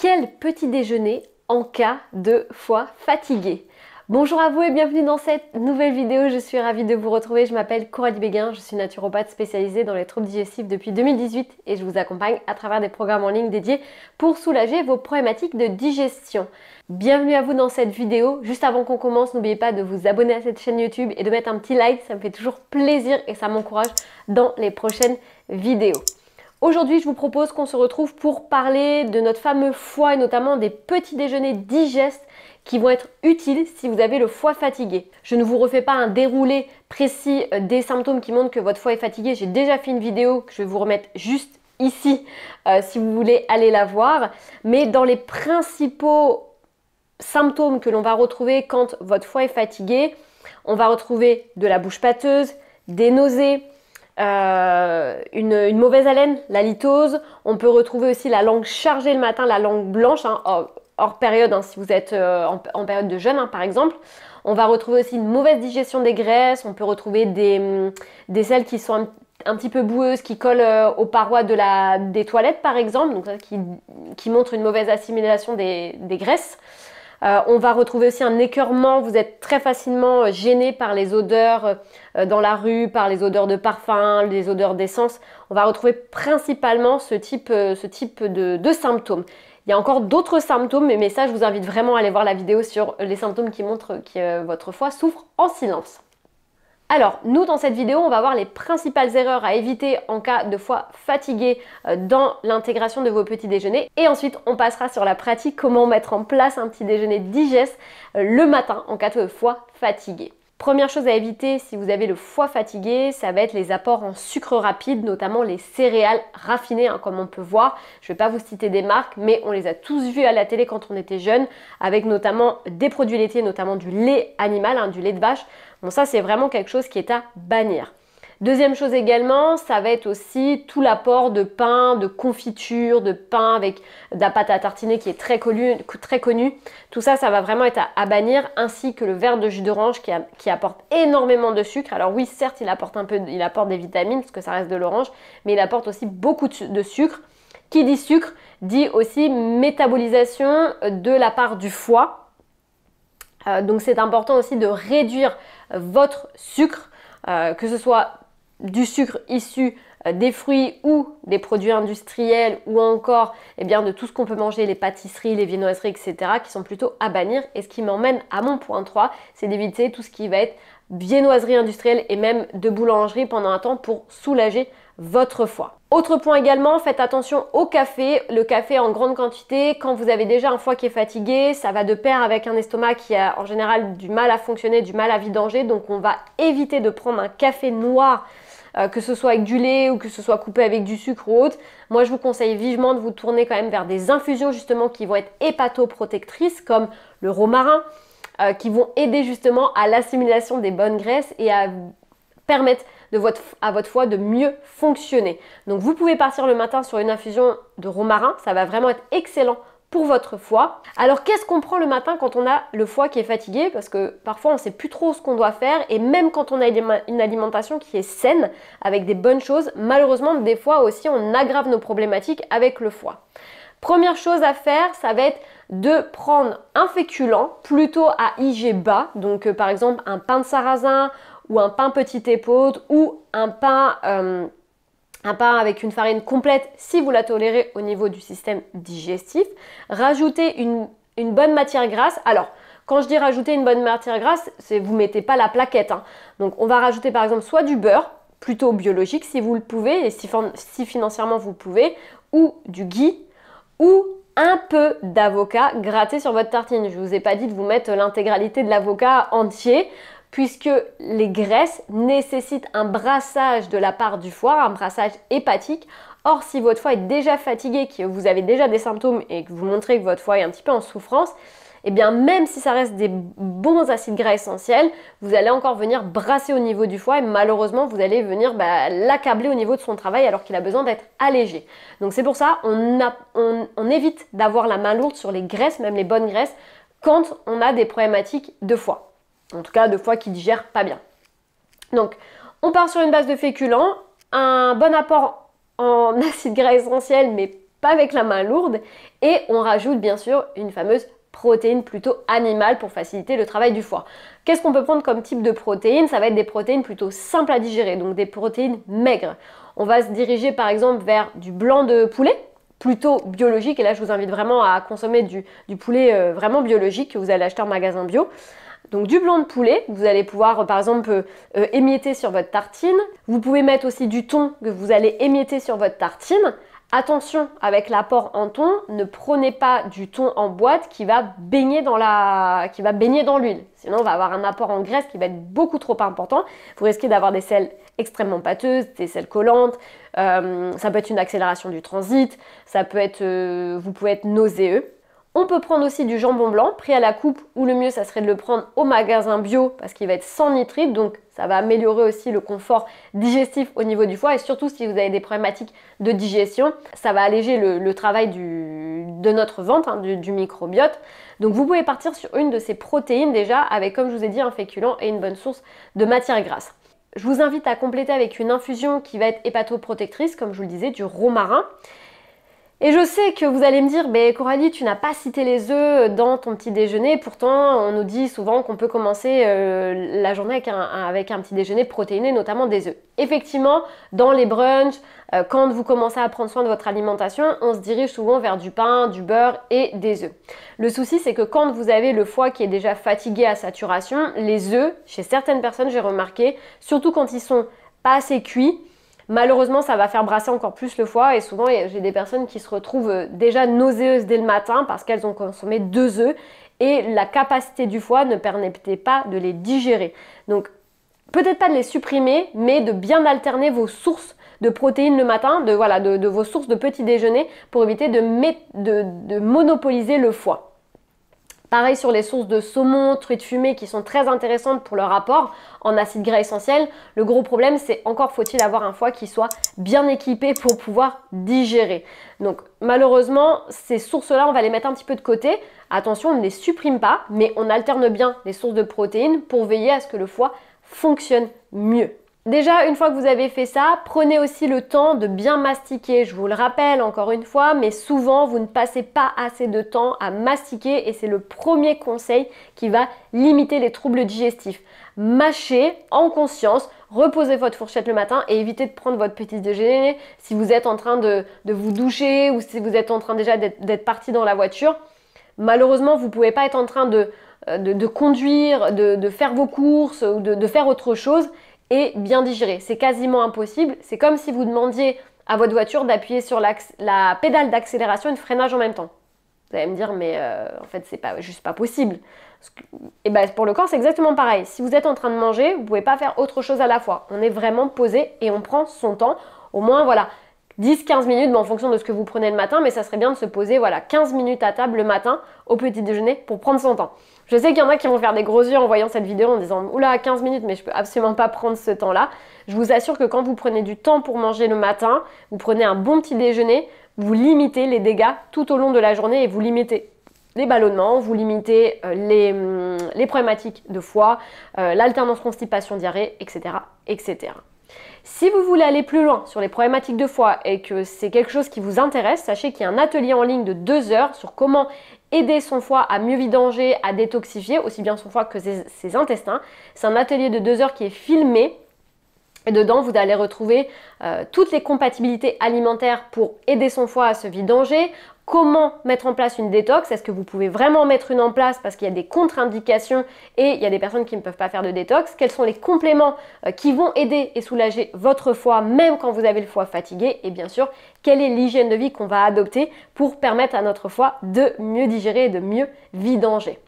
Quel petit déjeuner en cas de foie fatigué? Bonjour à vous et bienvenue dans cette nouvelle vidéo. Je suis ravie de vous retrouver. Je m'appelle Coralie Béguin, je suis naturopathe spécialisée dans les troubles digestifs depuis 2018 et je vous accompagne à travers des programmes en ligne dédiés pour soulager vos problématiques de digestion. Bienvenue à vous dans cette vidéo. Juste avant qu'on commence, n'oubliez pas de vous abonner à cette chaîne YouTube et de mettre un petit like, ça me fait toujours plaisir et ça m'encourage dans les prochaines vidéos. Aujourd'hui, je vous propose qu'on se retrouve pour parler de notre fameux foie et notamment des petits déjeuners digestes qui vont être utiles si vous avez le foie fatigué. Je ne vous refais pas un déroulé précis des symptômes qui montrent que votre foie est fatigué. J'ai déjà fait une vidéo que je vais vous remettre juste ici si vous voulez aller la voir. Mais dans les principaux symptômes que l'on va retrouver quand votre foie est fatigué, on va retrouver de la bouche pâteuse, des nausées, une mauvaise haleine, la litose. On peut retrouver aussi la langue chargée le matin, la langue blanche, hors période, si vous êtes en période de jeûne par exemple. On va retrouver aussi une mauvaise digestion des graisses. On peut retrouver des selles qui sont un petit peu boueuses, qui collent aux parois des toilettes par exemple, donc ça, qui montre une mauvaise assimilation des graisses. On va retrouver aussi un écœurement, vous êtes très facilement gêné par les odeurs dans la rue, par les odeurs de parfum, les odeurs d'essence. On va retrouver principalement ce type de symptômes. Il y a encore d'autres symptômes, mais ça je vous invite vraiment à aller voir la vidéo sur les symptômes qui montrent que votre foie souffre en silence. Alors, nous, dans cette vidéo, on va voir les principales erreurs à éviter en cas de foie fatigué dans l'intégration de vos petits déjeuners. Et ensuite, on passera sur la pratique, comment mettre en place un petit déjeuner digeste le matin en cas de foie fatigué. Première chose à éviter si vous avez le foie fatigué, ça va être les apports en sucre rapide, notamment les céréales raffinées, comme on peut voir. Je ne vais pas vous citer des marques, mais on les a tous vues à la télé quand on était jeune, avec notamment des produits laitiers, notamment du lait animal, du lait de vache. Bon, ça, c'est vraiment quelque chose qui est à bannir. Deuxième chose également, ça va être aussi tout l'apport de pain, de confiture, de pain avec de la pâte à tartiner qui est très connue. Tout ça, ça va vraiment être à bannir, ainsi que le verre de jus d'orange qui apporte énormément de sucre. Alors oui, certes, il apporte des vitamines parce que ça reste de l'orange, mais il apporte aussi beaucoup de sucre. Qui dit sucre, dit aussi métabolisation de la part du foie. Donc c'est important aussi de réduire votre sucre, que ce soit du sucre issu des fruits ou des produits industriels ou encore de tout ce qu'on peut manger, les pâtisseries, les viennoiseries, etc. qui sont plutôt à bannir. Et ce qui m'emmène à mon point 3, c'est d'éviter tout ce qui va être viennoiserie industrielle et même de boulangerie pendant un temps pour soulager votre foie. Autre point également, faites attention au café. Le café en grande quantité, quand vous avez déjà un foie qui est fatigué, ça va de pair avec un estomac qui a en général du mal à fonctionner, du mal à vidanger. Donc on va éviter de prendre un café noir, que ce soit avec du lait ou que ce soit coupé avec du sucre ou autre. Moi je vous conseille vivement de vous tourner quand même vers des infusions justement qui vont être hépatoprotectrices comme le romarin, qui vont aider justement à l'assimilation des bonnes graisses et à permettre à votre foie de mieux fonctionner. Donc vous pouvez partir le matin sur une infusion de romarin, ça va vraiment être excellent pour votre foie. Alors qu'est-ce qu'on prend le matin quand on a le foie qui est fatigué? Parce que parfois on ne sait plus trop ce qu'on doit faire et même quand on a une alimentation qui est saine, avec des bonnes choses, malheureusement des fois aussi on aggrave nos problématiques avec le foie. Première chose à faire, ça va être de prendre un féculent plutôt à IG bas, donc par exemple un pain de sarrasin ou un pain petite épeautre ou un pain avec une farine complète si vous la tolérez au niveau du système digestif. Rajoutez une bonne matière grasse. Alors, quand je dis rajouter une bonne matière grasse, c'est vous mettez pas la plaquette. Donc, on va rajouter par exemple soit du beurre, plutôt biologique si vous le pouvez et si financièrement vous pouvez, ou du ghee, ou un peu d'avocat gratté sur votre tartine. Je ne vous ai pas dit de vous mettre l'intégralité de l'avocat entier, puisque les graisses nécessitent un brassage de la part du foie, un brassage hépatique. Or, si votre foie est déjà fatigué, que vous avez déjà des symptômes et que vous montrez que votre foie est un petit peu en souffrance, même si ça reste des bons acides gras essentiels, vous allez encore venir brasser au niveau du foie et malheureusement, vous allez venir l'accabler au niveau de son travail alors qu'il a besoin d'être allégé. Donc c'est pour ça, on évite d'avoir la main lourde sur les graisses, même les bonnes graisses, quand on a des problématiques de foie. En tout cas, de foie qui digère pas bien. Donc, on part sur une base de féculents, un bon apport en acides gras essentiels, mais pas avec la main lourde. Et on rajoute bien sûr une fameuse protéines plutôt animales pour faciliter le travail du foie. Qu'est-ce qu'on peut prendre comme type de protéines? Ça va être des protéines plutôt simples à digérer, donc des protéines maigres. On va se diriger par exemple vers du blanc de poulet, plutôt biologique, et là je vous invite vraiment à consommer du poulet vraiment biologique que vous allez acheter en magasin bio. Donc du blanc de poulet, vous allez pouvoir par exemple émietter sur votre tartine. Vous pouvez mettre aussi du thon que vous allez émietter sur votre tartine. Attention avec l'apport en thon, ne prenez pas du thon en boîte qui va baigner dans l'huile. Sinon on va avoir un apport en graisse qui va être beaucoup trop important. Vous risquez d'avoir des selles extrêmement pâteuses, des selles collantes, ça peut être une accélération du transit, ça peut être, vous pouvez être nauséeux. On peut prendre aussi du jambon blanc pris à la coupe, ou le mieux ça serait de le prendre au magasin bio parce qu'il va être sans nitrite, donc ça va améliorer aussi le confort digestif au niveau du foie, et surtout si vous avez des problématiques de digestion, ça va alléger le travail de notre ventre, du microbiote. Donc vous pouvez partir sur une de ces protéines déjà avec, comme je vous ai dit, un féculent et une bonne source de matière grasse. Je vous invite à compléter avec une infusion qui va être hépatoprotectrice, comme je vous le disais, du romarin. Et je sais que vous allez me dire, Coralie, tu n'as pas cité les œufs dans ton petit déjeuner. Pourtant, on nous dit souvent qu'on peut commencer la journée avec un petit déjeuner protéiné, notamment des œufs. Effectivement, dans les brunchs, quand vous commencez à prendre soin de votre alimentation, on se dirige souvent vers du pain, du beurre et des œufs. Le souci, c'est que quand vous avez le foie qui est déjà fatigué à saturation, les œufs, chez certaines personnes, j'ai remarqué, surtout quand ils sont pas assez cuits, malheureusement, ça va faire brasser encore plus le foie, et souvent j'ai des personnes qui se retrouvent déjà nauséeuses dès le matin parce qu'elles ont consommé 2 œufs et la capacité du foie ne permettait pas de les digérer. Donc peut-être pas de les supprimer, mais de bien alterner vos sources de protéines le matin, de vos sources de petit déjeuner pour éviter de monopoliser le foie. Pareil sur les sources de saumon, truites fumées qui sont très intéressantes pour leur apport en acides gras essentiels. Le gros problème, c'est encore faut-il avoir un foie qui soit bien équipé pour pouvoir digérer. Donc malheureusement, ces sources-là, on va les mettre un petit peu de côté. Attention, on ne les supprime pas, mais on alterne bien les sources de protéines pour veiller à ce que le foie fonctionne mieux. Déjà, une fois que vous avez fait ça, prenez aussi le temps de bien mastiquer. Je vous le rappelle encore une fois, mais souvent, vous ne passez pas assez de temps à mastiquer et c'est le premier conseil qui va limiter les troubles digestifs. Mâchez en conscience, reposez votre fourchette le matin et évitez de prendre votre petit déjeuner si vous êtes en train de vous doucher ou si vous êtes en train déjà d'être parti dans la voiture. Malheureusement, vous ne pouvez pas être en train de conduire, de faire vos courses ou de faire autre chose et bien digérer. C'est quasiment impossible. C'est comme si vous demandiez à votre voiture d'appuyer sur la pédale d'accélération et de freinage en même temps. Vous allez me dire, mais en fait, c'est juste pas possible. Et ben, pour le corps, c'est exactement pareil. Si vous êtes en train de manger, vous ne pouvez pas faire autre chose à la fois. On est vraiment posé et on prend son temps. Au moins, voilà, 10-15 minutes, en fonction de ce que vous prenez le matin, mais ça serait bien de se poser, voilà, 15 minutes à table le matin au petit déjeuner pour prendre son temps. Je sais qu'il y en a qui vont faire des gros yeux en voyant cette vidéo en disant « Oula, 15 minutes, mais je peux absolument pas prendre ce temps-là ». Je vous assure que quand vous prenez du temps pour manger le matin, vous prenez un bon petit déjeuner, vous limitez les dégâts tout au long de la journée et vous limitez les ballonnements, vous limitez les problématiques de foie, l'alternance constipation-diarrhée, etc., etc. Si vous voulez aller plus loin sur les problématiques de foie et que c'est quelque chose qui vous intéresse, sachez qu'il y a un atelier en ligne de 2 heures sur comment aider son foie à mieux vidanger, à détoxifier, aussi bien son foie que ses intestins. C'est un atelier de 2 heures qui est filmé. Et dedans, vous allez retrouver toutes les compatibilités alimentaires pour aider son foie à se vidanger, comment mettre en place une détox, est-ce que vous pouvez vraiment mettre une en place parce qu'il y a des contre-indications et il y a des personnes qui ne peuvent pas faire de détox, quels sont les compléments qui vont aider et soulager votre foie même quand vous avez le foie fatigué, et bien sûr, quelle est l'hygiène de vie qu'on va adopter pour permettre à notre foie de mieux digérer et de mieux vidanger.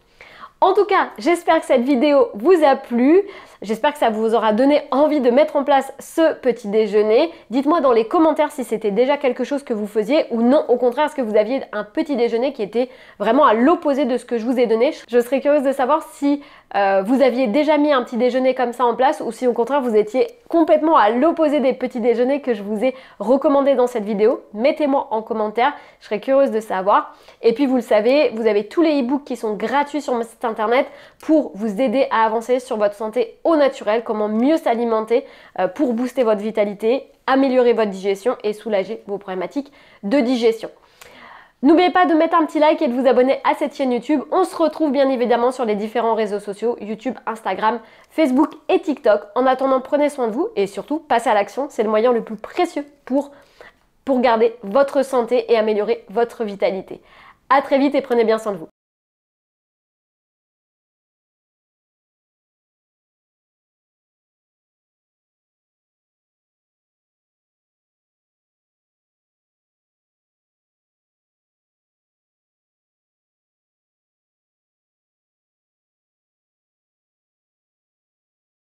En tout cas, j'espère que cette vidéo vous a plu. J'espère que ça vous aura donné envie de mettre en place ce petit déjeuner. Dites-moi dans les commentaires si c'était déjà quelque chose que vous faisiez ou non, au contraire, est-ce que vous aviez un petit déjeuner qui était vraiment à l'opposé de ce que je vous ai donné. Je serais curieuse de savoir si vous aviez déjà mis un petit déjeuner comme ça en place ou si au contraire vous étiez complètement à l'opposé des petits déjeuners que je vous ai recommandés dans cette vidéo. Mettez-moi en commentaire, je serais curieuse de savoir. Et puis vous le savez, vous avez tous les e-books qui sont gratuits sur mon site internet pour vous aider à avancer sur votre santé au naturel, comment mieux s'alimenter pour booster votre vitalité, améliorer votre digestion et soulager vos problématiques de digestion. N'oubliez pas de mettre un petit like et de vous abonner à cette chaîne YouTube. On se retrouve bien évidemment sur les différents réseaux sociaux, YouTube, Instagram, Facebook et TikTok. En attendant, prenez soin de vous et surtout, passez à l'action. C'est le moyen le plus précieux pour garder votre santé et améliorer votre vitalité. À très vite et prenez bien soin de vous.